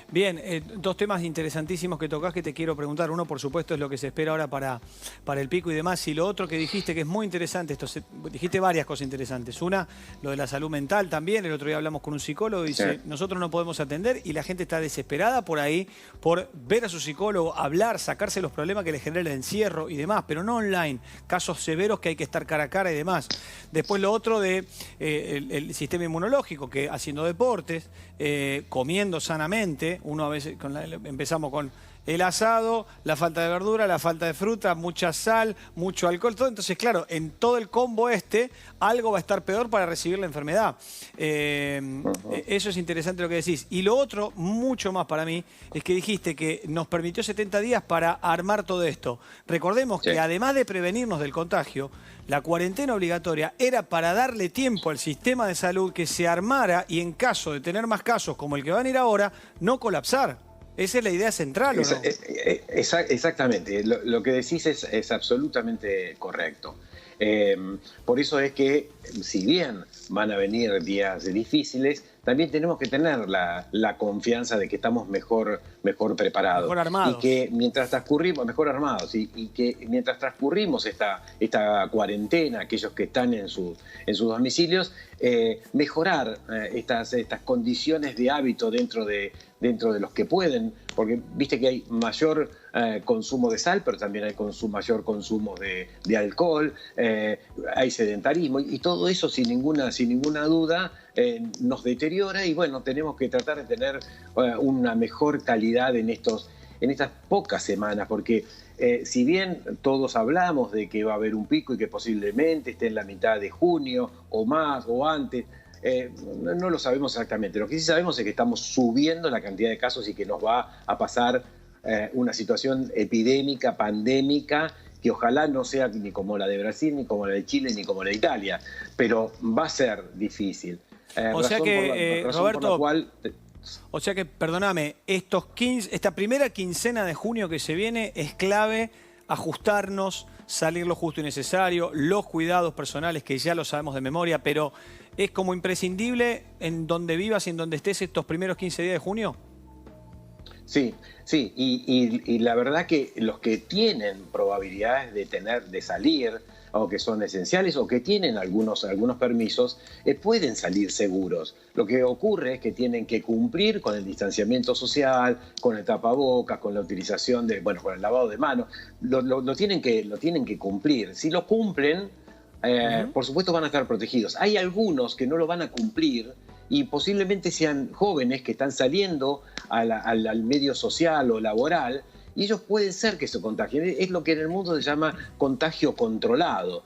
Bien, dos temas interesantísimos que tocás que te quiero preguntar. Uno, por supuesto, es lo que se espera ahora para el pico y demás. Y lo otro que dijiste, que es muy interesante, dijiste varias cosas interesantes. Una, lo de la salud mental también. El otro día hablamos con un psicólogo y dice, nosotros no podemos atender y la gente está desesperada por ahí, por ver a su psicólogo, hablar, sacarse los problemas que le genera el encierro y demás, pero no online. Casos severos que hay que estar cara a cara y demás. Después lo otro de el sistema inmunológico, que haciendo deportes, comiendo sanamente. Uno a veces empezamos con el asado, la falta de verdura, la falta de fruta, mucha sal, mucho alcohol, todo. Entonces, claro, en todo el combo algo va a estar peor para recibir la enfermedad. Eso es interesante lo que decís. Y lo otro, mucho más para mí, es que dijiste que nos permitió 70 días para armar todo esto. Recordemos que además de prevenirnos del contagio, la cuarentena obligatoria era para darle tiempo al sistema de salud que se armara y en caso de tener más casos como el que van a ir ahora, no colapsar. Esa es la idea central, ¿o no? Exactamente. Lo que decís es absolutamente correcto. Por eso es que, si bien van a venir días difíciles, también tenemos que tener la confianza de que estamos mejor preparados. Mejor armados. Y que mientras transcurrimos, mejor armados, y que mientras transcurrimos esta cuarentena, aquellos que están en sus domicilios, mejorar estas condiciones de hábito dentro de los que pueden, porque viste que hay mayor consumo de sal, pero también hay mayor consumo de alcohol, hay sedentarismo, y todo eso sin ninguna duda nos deteriora, y bueno, tenemos que tratar de tener una mejor calidad en estas pocas semanas, porque si bien todos hablamos de que va a haber un pico y que posiblemente esté en la mitad de junio o más o antes, no lo sabemos exactamente. Lo que sí sabemos es que estamos subiendo la cantidad de casos y que nos va a pasar una situación epidémica, pandémica, que ojalá no sea ni como la de Brasil, ni como la de Chile, ni como la de Italia, pero va a ser difícil. O sea que, Roberto, o sea que, perdóname, esta primera quincena de junio que se viene es clave ajustarnos, salir lo justo y necesario, los cuidados personales que ya lo sabemos de memoria, pero ¿es como imprescindible en donde vivas y en donde estés estos primeros 15 días de junio? Sí, y la verdad que los que tienen probabilidades de salir, o que son esenciales, o que tienen algunos permisos, pueden salir seguros. Lo que ocurre es que tienen que cumplir con el distanciamiento social, con el tapabocas, con la utilización con el lavado de manos. Lo tienen que cumplir. Si lo cumplen, por supuesto van a estar protegidos. Hay algunos que no lo van a cumplir y posiblemente sean jóvenes que están saliendo al medio social o laboral, y ellos pueden ser que se contagien. Es lo que en el mundo se llama contagio controlado.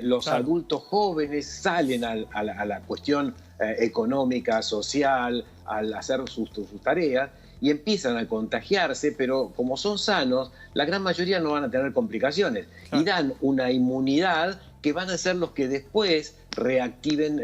Los adultos jóvenes salen a la cuestión económica, social, al hacer sus tareas, y empiezan a contagiarse, pero como son sanos, la gran mayoría no van a tener complicaciones. Y dan una inmunidad que van a ser los que después reactiven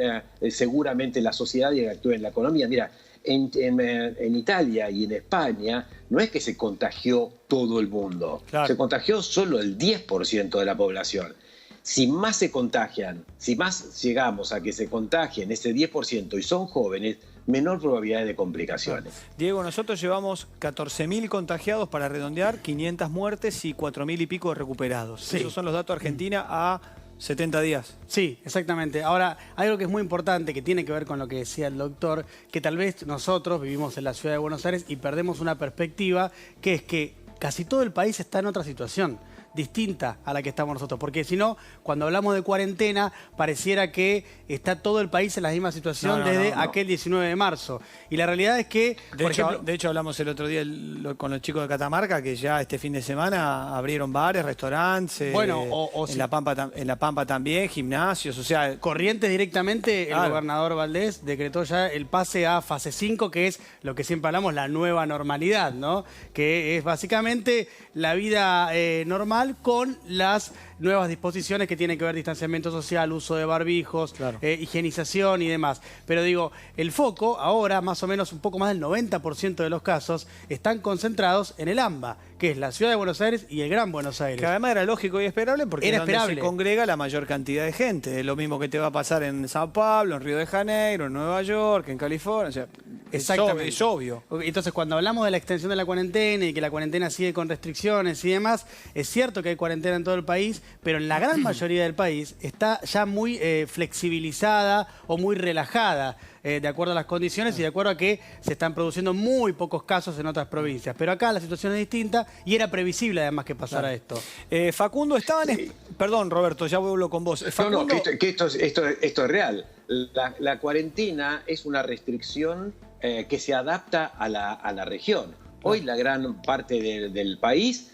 seguramente la sociedad y reactiven la economía. Mira, en Italia y en España no es que se contagió todo el mundo, se contagió solo el 10% de la población. Si más se contagian, si más llegamos a que se contagien ese 10% y son jóvenes, menor probabilidad de complicaciones. Diego, nosotros llevamos 14.000 contagiados para redondear, 500 muertes y 4.000 y pico recuperados. Sí. Esos son los datos de Argentina a 70 días. Sí, exactamente. Ahora, algo que es muy importante, que tiene que ver con lo que decía el doctor, que tal vez nosotros vivimos en la ciudad de Buenos Aires y perdemos una perspectiva, que es que casi todo el país está en otra situación distinta a la que estamos nosotros, porque si no, cuando hablamos de cuarentena, pareciera que está todo el país en la misma situación desde aquel 19 de marzo. Y la realidad es que, de hecho, hablamos el otro día con los chicos de Catamarca, que ya este fin de semana abrieron bares, restaurantes, en La Pampa también, gimnasios, o sea... Corrientes directamente, el gobernador Valdés decretó ya el pase a fase 5, que es lo que siempre hablamos, la nueva normalidad, ¿no? Que es básicamente la vida normal con las nuevas disposiciones que tienen que ver distanciamiento social, uso de barbijos, Claro. higienización y demás. Pero digo, el foco ahora, más o menos un poco más del 90% de los casos, están concentrados en el AMBA, que es la Ciudad de Buenos Aires y el Gran Buenos Aires. Que además era lógico y esperable porque Era es donde esperable. se congrega la mayor cantidad de gente. Es lo mismo que te va a pasar en Sao Paulo, en Río de Janeiro, en Nueva York, en California. O sea, Exactamente. es obvio. Entonces, cuando hablamos de la extensión de la cuarentena y que la cuarentena sigue con restricciones y demás, es cierto que hay cuarentena en todo el país, pero en la gran mayoría del país está ya muy flexibilizada o muy relajada, de acuerdo a las condiciones y de acuerdo a que se están produciendo muy pocos casos en otras provincias. Pero acá la situación es distinta y era previsible además que pasara esto. Facundo, estaban... Perdón, Roberto, ya vuelvo con vos. Facundo... Esto es real. La cuarentena es una restricción que se adapta a la región. Hoy la gran parte del país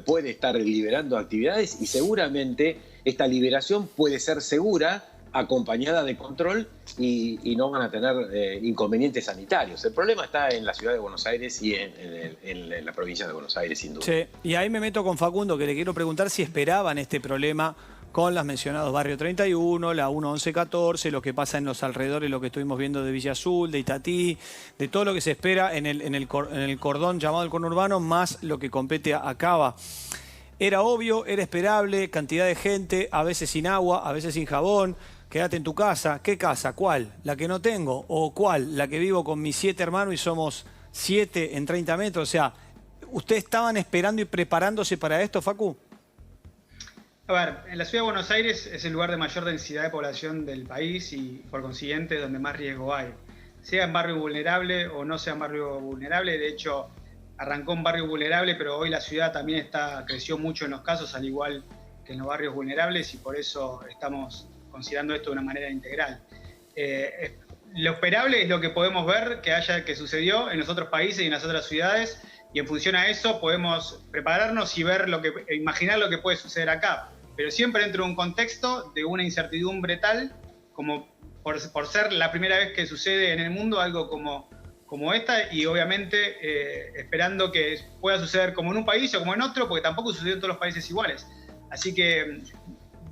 puede estar liberando actividades y seguramente esta liberación puede ser segura, acompañada de control y no van a tener inconvenientes sanitarios. El problema está en la ciudad de Buenos Aires y en la provincia de Buenos Aires, sin duda. Sí, y ahí me meto con Facundo, que le quiero preguntar si esperaban este problema con las mencionados Barrio 31, la 1114, lo que pasa en los alrededores, lo que estuvimos viendo de Villa Azul, de Itatí, de todo lo que se espera en el cordón llamado el conurbano, más lo que compete a Cava. Era obvio, era esperable, cantidad de gente, a veces sin agua, a veces sin jabón. Quédate en tu casa. ¿Qué casa? ¿Cuál? ¿La que no tengo? ¿O cuál? ¿La que vivo con mis 7 hermanos y somos 7 en 30 metros? O sea, ¿ustedes estaban esperando y preparándose para esto, Facu? A ver, en la ciudad de Buenos Aires es el lugar de mayor densidad de población del país y por consiguiente donde más riesgo hay. Sea en barrio vulnerable o no sea en barrio vulnerable, de hecho arrancó en barrio vulnerable, pero hoy la ciudad también creció mucho en los casos, al igual que en los barrios vulnerables, y por eso estamos considerando esto de una manera integral. Lo esperable es lo que podemos ver que sucedió en los otros países y en las otras ciudades, y en función a eso podemos prepararnos y ver imaginar lo que puede suceder acá, pero siempre dentro de un contexto de una incertidumbre tal como por ser la primera vez que sucede en el mundo algo como esta, y obviamente esperando que pueda suceder como en un país o como en otro, porque tampoco sucedió en todos los países iguales. Así que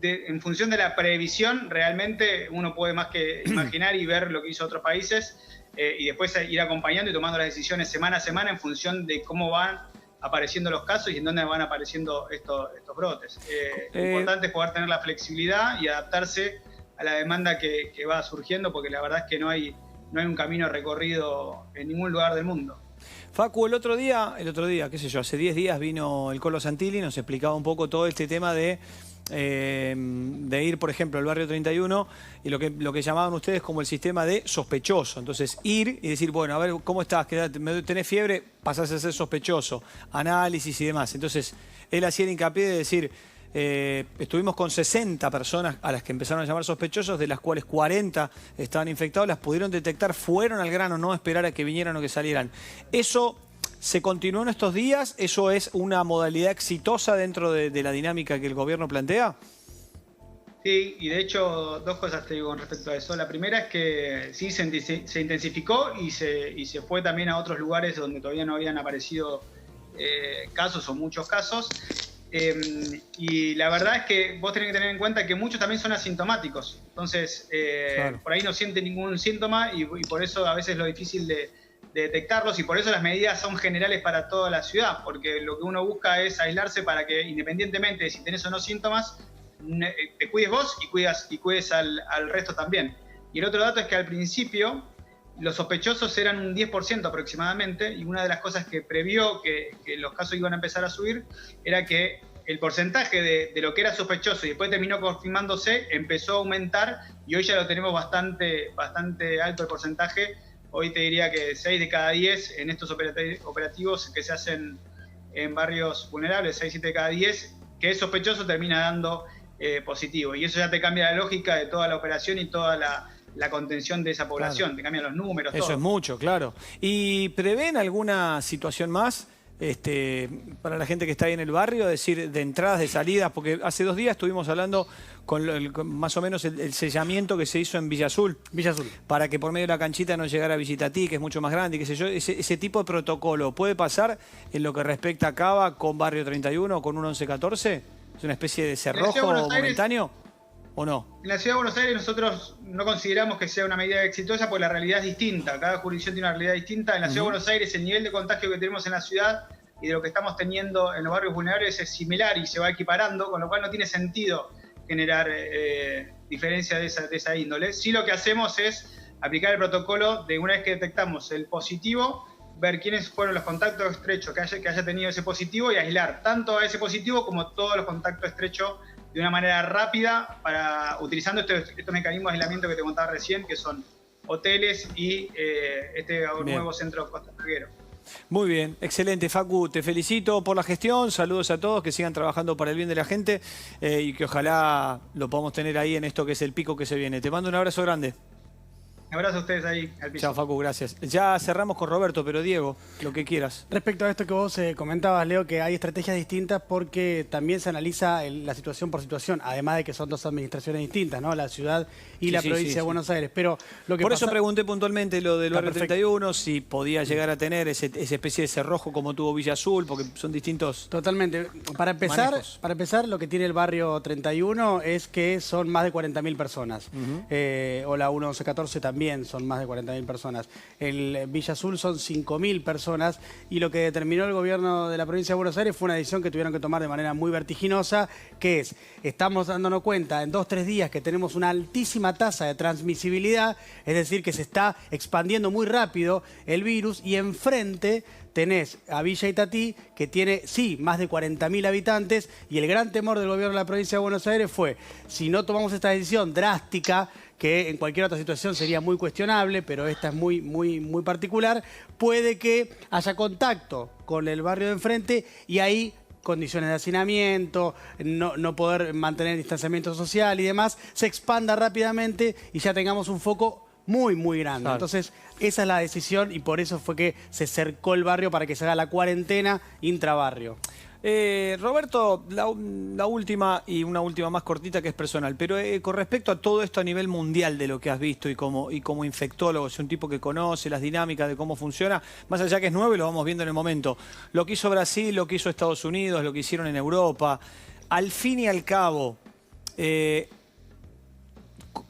en función de la previsión, realmente uno puede más que imaginar y ver lo que hizo otros países y después ir acompañando y tomando las decisiones semana a semana en función de cómo van apareciendo los casos y en dónde van apareciendo estos brotes. Lo importante es poder tener la flexibilidad y adaptarse a la demanda que va surgiendo, porque la verdad es que no hay un camino recorrido en ningún lugar del mundo. Facu, el otro día, qué sé yo, hace 10 días vino el Colo Santilli, nos explicaba un poco todo este tema de ir, por ejemplo, al barrio 31 y lo que llamaban ustedes como el sistema de sospechoso. Entonces, ir y decir, bueno, a ver, ¿cómo estás? ¿Tenés fiebre? Pasás a ser sospechoso. Análisis y demás. Entonces, él hacía el hincapié de decir, estuvimos con 60 personas a las que empezaron a llamar sospechosos, de las cuales 40 estaban infectados, las pudieron detectar, fueron al grano, no esperar a que vinieran o que salieran. Eso se continuó en estos días. ¿Eso es una modalidad exitosa dentro de la dinámica que el gobierno plantea? Sí, y de hecho, dos cosas te digo con respecto a eso. La primera es que sí se intensificó y se fue también a otros lugares donde todavía no habían aparecido casos o muchos casos. Y la verdad es que vos tenés que tener en cuenta que muchos también son asintomáticos. Entonces, claro, por ahí no sienten ningún síntoma y por eso a veces es lo difícil de detectarlos, y por eso las medidas son generales para toda la ciudad, porque lo que uno busca es aislarse para que, independientemente de si tenés o no síntomas, te cuides vos y cuides al resto también. Y el otro dato es que al principio los sospechosos eran un 10% aproximadamente, y una de las cosas que previó que los casos iban a empezar a subir era que el porcentaje de lo que era sospechoso y después terminó confirmándose empezó a aumentar, y hoy ya lo tenemos bastante alto el porcentaje. Hoy te diría que 6 de cada 10 en estos operativos que se hacen en barrios vulnerables, 6, 7 de cada 10, que es sospechoso termina dando positivo. Y eso ya te cambia la lógica de toda la operación y toda la contención de esa población. Claro. Te cambian los números, eso todo. Es mucho, claro. ¿Y prevén alguna situación más para la gente que está ahí en el barrio? Es decir, de entradas, de salidas, porque hace 2 días estuvimos hablando con más o menos el sellamiento que se hizo en Villa Azul. Villa Azul. Para que por medio de la canchita no llegara a Visitatí, que es mucho más grande, y qué sé yo. Ese tipo de protocolo, ¿puede pasar en lo que respecta a Cava con Barrio 31 o con un 1114? ¿Es una especie de En la Ciudad cerrojo de Buenos Aires- momentáneo o no? En la Ciudad de Buenos Aires nosotros no consideramos que sea una medida exitosa porque la realidad es distinta. Cada jurisdicción tiene una realidad distinta. En la Ciudad de Buenos Aires el nivel de contagio que tenemos en la ciudad y de lo que estamos teniendo en los barrios vulnerables es similar y se va equiparando, con lo cual no tiene sentido generar diferencia de esa índole. Sí, lo que hacemos es aplicar el protocolo de una vez que detectamos el positivo, ver quiénes fueron los contactos estrechos que haya tenido ese positivo y aislar tanto a ese positivo como todos los contactos estrechos de una manera rápida, utilizando estos mecanismos de aislamiento que te contaba recién, que son hoteles y este nuevo centro costanera. Muy bien, excelente, Facu, te felicito por la gestión, saludos a todos, que sigan trabajando para el bien de la gente y que ojalá lo podamos tener ahí en esto que es el pico que se viene. Te mando un abrazo grande. Un abrazo a ustedes ahí al piso. Chao, Facu, gracias. Ya cerramos con Roberto, pero Diego, lo que quieras. Respecto a esto que vos comentabas, Leo, que hay estrategias distintas porque también se analiza la situación por situación, además de que son dos administraciones distintas, ¿no? La ciudad y la provincia de Buenos Aires. Pero lo que por eso pregunté puntualmente lo del barrio perfecto. 31, si podía llegar a tener esa especie de cerrojo como tuvo Villa Azul, porque son distintos. Totalmente. Para empezar, lo que tiene el barrio 31 es que son más de 40.000 personas. O la 1114 también son más de 40.000 personas. El Villa Azul son 5.000 personas y lo que determinó el gobierno de la provincia de Buenos Aires fue una decisión que tuvieron que tomar de manera muy vertiginosa, que es, estamos dándonos cuenta en 2-3 días que tenemos una altísima tasa de transmisibilidad, es decir, que se está expandiendo muy rápido el virus y enfrente tenés a Villa Itatí, que tiene, sí, más de 40.000 habitantes, y el gran temor del gobierno de la provincia de Buenos Aires fue, si no tomamos esta decisión drástica, que en cualquier otra situación sería muy cuestionable, pero esta es muy, muy, muy particular, puede que haya contacto con el barrio de enfrente y ahí condiciones de hacinamiento, no poder mantener el distanciamiento social y demás, se expanda rápidamente y ya tengamos un foco muy, muy grande. Claro. Entonces, esa es la decisión y por eso fue que se cercó el barrio para que se haga la cuarentena intrabarrio. Roberto, la última y una última más cortita que es personal, pero con respecto a todo esto a nivel mundial de lo que has visto y como infectólogo, es un tipo que conoce las dinámicas de cómo funciona, más allá que es nuevo y lo vamos viendo en el momento, lo que hizo Brasil, lo que hizo Estados Unidos, lo que hicieron en Europa, al fin y al cabo,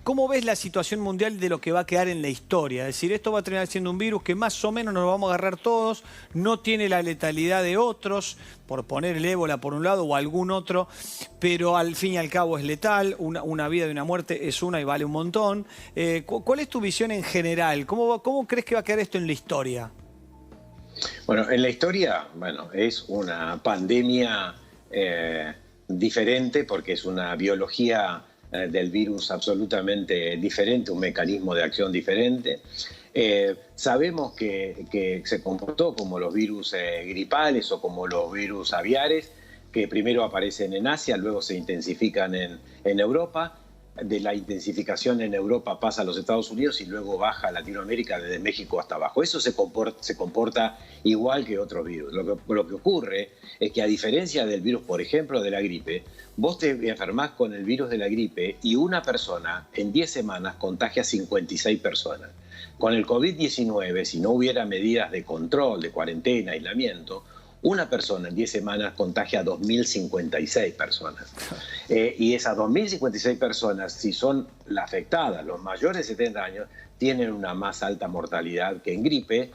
¿cómo ves la situación mundial de lo que va a quedar en la historia? Es decir, esto va a terminar siendo un virus que más o menos nos lo vamos a agarrar todos, no tiene la letalidad de otros, por poner el ébola por un lado o algún otro, pero al fin y al cabo es letal, una vida y una muerte es una y vale un montón. ¿Cuál es tu visión en general? ¿Cómo crees que va a quedar esto en la historia? Bueno, en la historia, es una pandemia diferente porque es una biología del virus absolutamente diferente, un mecanismo de acción diferente. Sabemos que se comportó como los virus gripales o como los virus aviares, que primero aparecen en Asia, luego se intensifican en Europa. De la intensificación en Europa pasa a los Estados Unidos y luego baja a Latinoamérica desde México hasta abajo. Eso se comporta igual que otros virus. Lo que ocurre es que a diferencia del virus, por ejemplo, de la gripe, vos te enfermás con el virus de la gripe y una persona en 10 semanas contagia a 56 personas. Con el COVID-19, si no hubiera medidas de control, de cuarentena, aislamiento, una persona en 10 semanas contagia a 2.056 personas. Y esas 2.056 personas, si son las afectadas, los mayores de 70 años, tienen una más alta mortalidad que en gripe,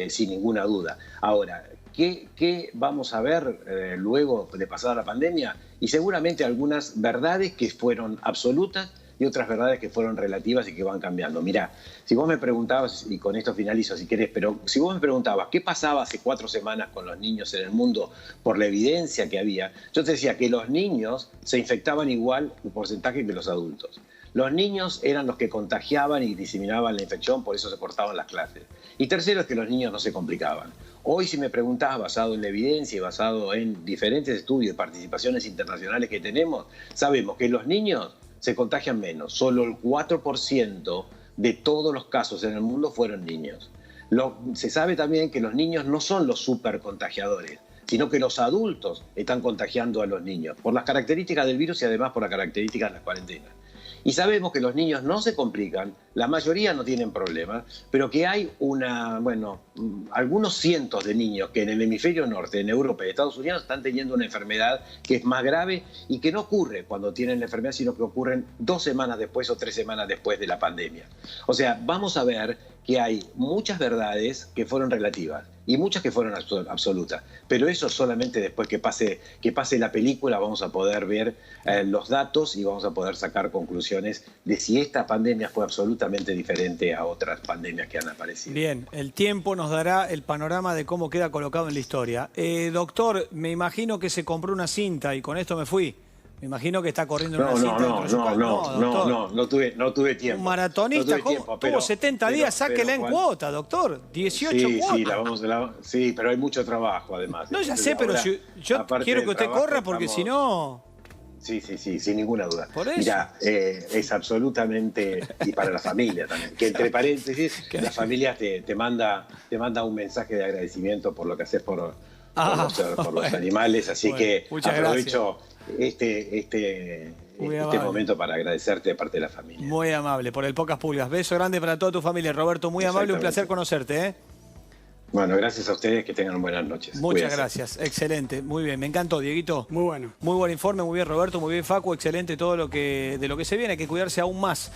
sin ninguna duda. Ahora, ¿qué vamos a ver luego de pasar la pandemia? Y seguramente algunas verdades que fueron absolutas y otras verdades que fueron relativas y que van cambiando. Mirá, si vos me preguntabas, y con esto finalizo si querés, pero si vos me preguntabas qué pasaba hace 4 semanas con los niños en el mundo por la evidencia que había, yo te decía que los niños se infectaban igual en porcentaje que los adultos. Los niños eran los que contagiaban y diseminaban la infección, por eso se cortaban las clases. Y tercero es que los niños no se complicaban. Hoy, si me preguntás, basado en la evidencia y basado en diferentes estudios y participaciones internacionales que tenemos, sabemos que los niños se contagian menos. Solo el 4% de todos los casos en el mundo fueron niños. Se sabe también que los niños no son los supercontagiadores, sino que los adultos están contagiando a los niños, por las características del virus y además por las características de la cuarentena. Y sabemos que los niños no se complican, la mayoría no tienen problemas, pero que hay algunos cientos de niños que en el hemisferio norte, en Europa y Estados Unidos, están teniendo una enfermedad que es más grave y que no ocurre cuando tienen la enfermedad, sino que ocurren 2 semanas después o 3 semanas después de la pandemia. O sea, vamos a ver que hay muchas verdades que fueron relativas y muchas que fueron absolutas. Pero eso solamente después que pase la película vamos a poder ver los datos y vamos a poder sacar conclusiones de si esta pandemia fue absolutamente diferente a otras pandemias que han aparecido. Bien, el tiempo nos dará el panorama de cómo queda colocado en la historia. Doctor, me imagino que se compró una cinta y con esto me fui. Me imagino que está corriendo en una cinta. No tuve tiempo. Un maratonista, no tuve tiempo, tuvo 70 días, sáquela en cuota, doctor. 18 cuotas. Sí, pero hay mucho trabajo además. No, ya sé, pero yo quiero que usted corra porque si no... Sí, sin ninguna duda. ¿Por eso? Mira, es absolutamente, y para la familia también, que entre paréntesis, la familia te manda un mensaje de agradecimiento por lo que haces por los animales, así que aprovecho este momento para agradecerte de parte de la familia. Muy amable, por el Pocas Pulgas. Beso grande para toda tu familia, Roberto, muy amable, un placer conocerte, ¿eh? Bueno, gracias a ustedes, que tengan buenas noches. Muchas gracias, excelente, muy bien, me encantó, Dieguito. Muy bueno. Muy buen informe, muy bien, Roberto, muy bien, Facu, excelente todo de lo que se viene, hay que cuidarse aún más.